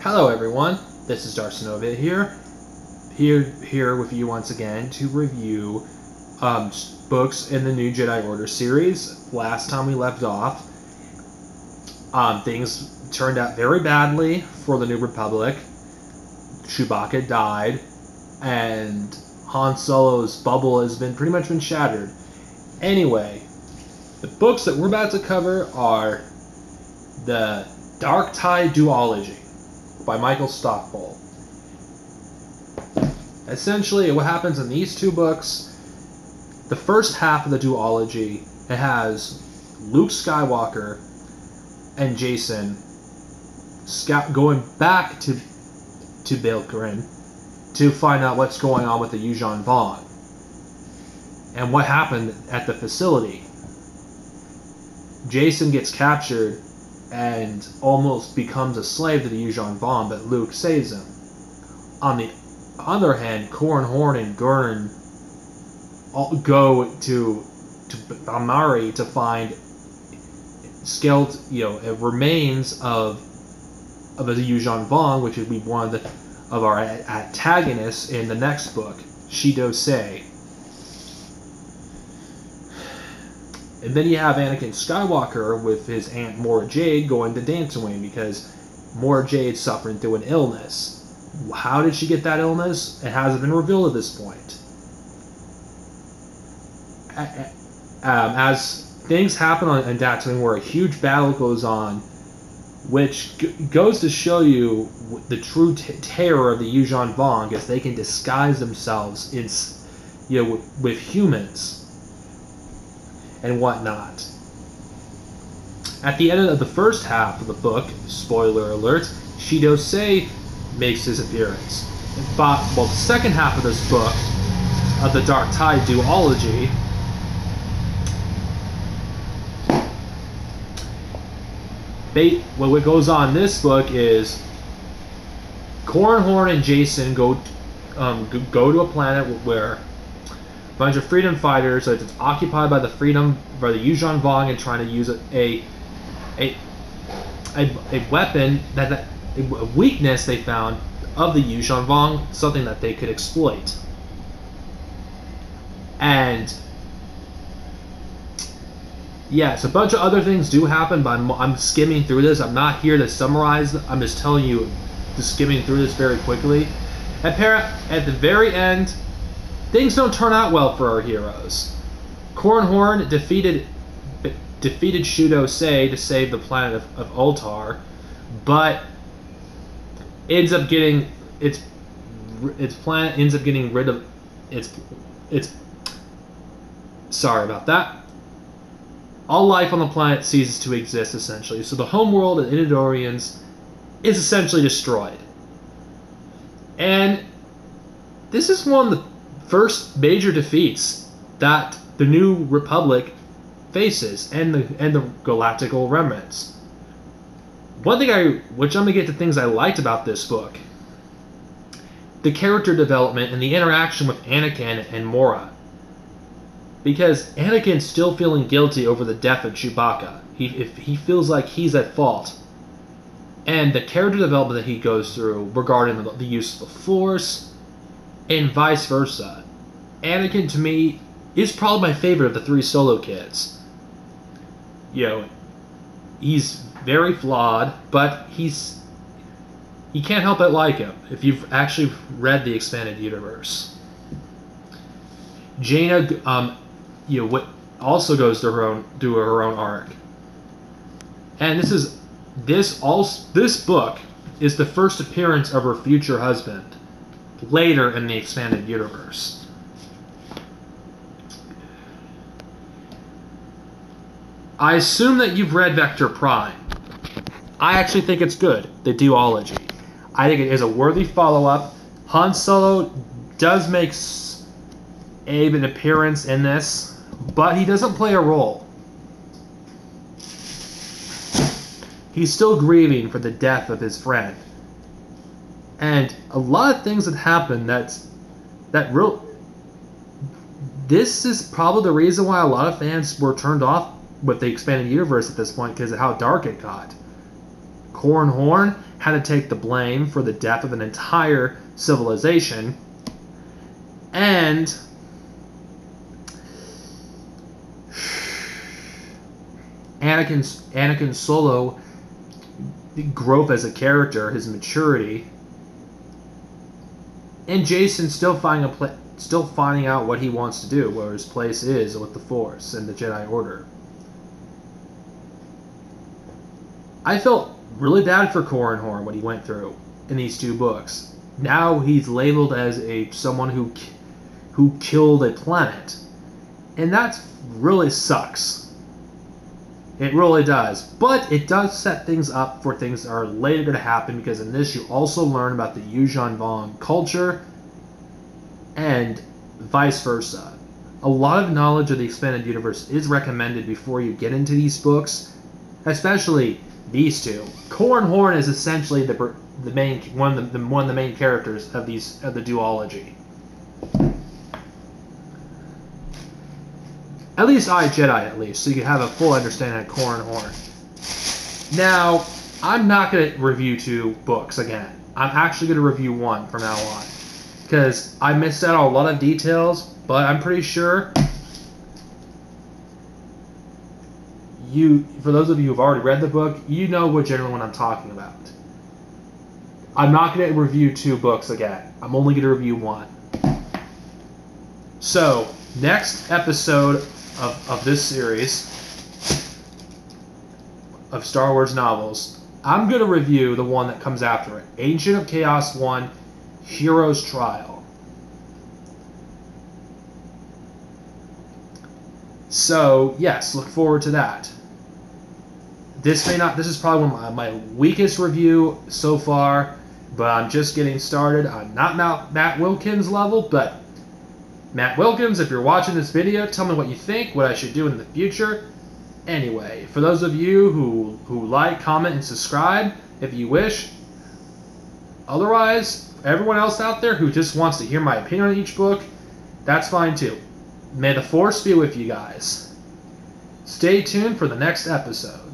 Hello everyone, this is Darcinova here with you once again to review books in the New Jedi Order series. Last time we left off, things turned out very badly for the New Republic. Chewbacca died, and Han Solo's bubble has pretty much been shattered. Anyway, the books that we're about to cover are the Dark Tide Duology by Michael Stockpole. Essentially, what happens in these two books, the first half of the duology, it has Luke Skywalker and Jason going back to Bilkerin to find out what's going on with the Yuuzhan Vong and what happened at the facility. Jason gets captured and almost becomes a slave to the Yuuzhan Vong, but Luke saves him. On the other hand, Corran Horn and Gurren go to Amari to find remains of the Yuuzhan Vong, which would be one of our antagonists in the next book, Shido Se. And then you have Anakin Skywalker with his Aunt Mora Jade going to Dantooine because Mora Jade's suffering through an illness. How did she get that illness? It hasn't been revealed at this point. As things happen on Dantooine where a huge battle goes on, which goes to show you the true terror of the Yuuzhan Vong, as they can disguise themselves with humans and whatnot. At the end of the first half of the book, spoiler alert, Shido Se makes his appearance. But the second half of this book, of the Dark Tide Duology, what goes on in this book is Corran Horn and Jason go to a planet where a bunch of freedom fighters, it's occupied by the Yuuzhan Vong, and trying to use a weapon a weakness they found of the Yuuzhan Vong, something that they could exploit. And yes, a bunch of other things do happen, but I'm skimming through this. I'm not here to summarize. I'm just telling you, just skimming through this very quickly. At the very end, things don't turn out well for our heroes. Corran Horn defeated Shido Se to save the planet of Ultar, but its planet ends up getting rid of its sorry about that. All life on the planet ceases to exist, essentially. So the homeworld of Inidorians is essentially destroyed. And this is one of the first major defeats that the New Republic faces, and the Galactical Remnants. One thing which I'm going to get to things I liked about this book, the character development and the interaction with Anakin and Mora. Because Anakin's still feeling guilty over the death of Chewbacca. He feels like he's at fault. And the character development that he goes through regarding the use of the Force, and vice versa. Anakin, to me, is probably my favorite of the three Solo kids. He's very flawed, but he can't help but like him if you've actually read the expanded universe. Jaina, what also goes to her own arc, and this book is the first appearance of her future husband later in the expanded universe. I assume that you've read Vector Prime. I actually think it's good, the duology. I think it is a worthy follow-up. Han Solo does make an appearance in this, but he doesn't play a role. He's still grieving for the death of his friend. And a lot of things that happen this is probably the reason why a lot of fans were turned off with the expanded universe at this point, because of how dark it got. Corran Horn had to take the blame for the death of an entire civilization, and Anakin Solo growth as a character, his maturity, and Jason still finding out what he wants to do, where his place is with the Force and the Jedi Order. I felt really bad for Corran Horn what he went through in these 2 books. Now he's labeled as someone who killed a planet, and that really sucks. It really does. But it does set things up for things that are later going to happen, because in this you also learn about the Yuuzhan Vong culture and vice versa. A lot of knowledge of the expanded universe is recommended before you get into these books, especially these 2. Corran Horn is essentially one of the main characters of the duology. At least Jedi, so you can have a full understanding of Corran Horn. Now, I'm not going to review 2 books again. I'm actually going to review 1 from now on, because I missed out on a lot of details, but I'm pretty sure for those of you who've already read the book, you know what generally what I'm talking about. I'm not going to review 2 books again. I'm only going to review 1. So, next episode of this series of Star Wars novels, I'm going to review the one that comes after it, Agent of Chaos 1, Hero's Trial. So, yes, look forward to that. This is probably one of my weakest review so far, but I'm just getting started. I'm not Matt Wilkins level, but Matt Wilkins, if you're watching this video, tell me what you think, what I should do in the future. Anyway, for those of you who like, comment, and subscribe, if you wish. Otherwise, everyone else out there who just wants to hear my opinion on each book, that's fine too. May the Force be with you guys. Stay tuned for the next episode.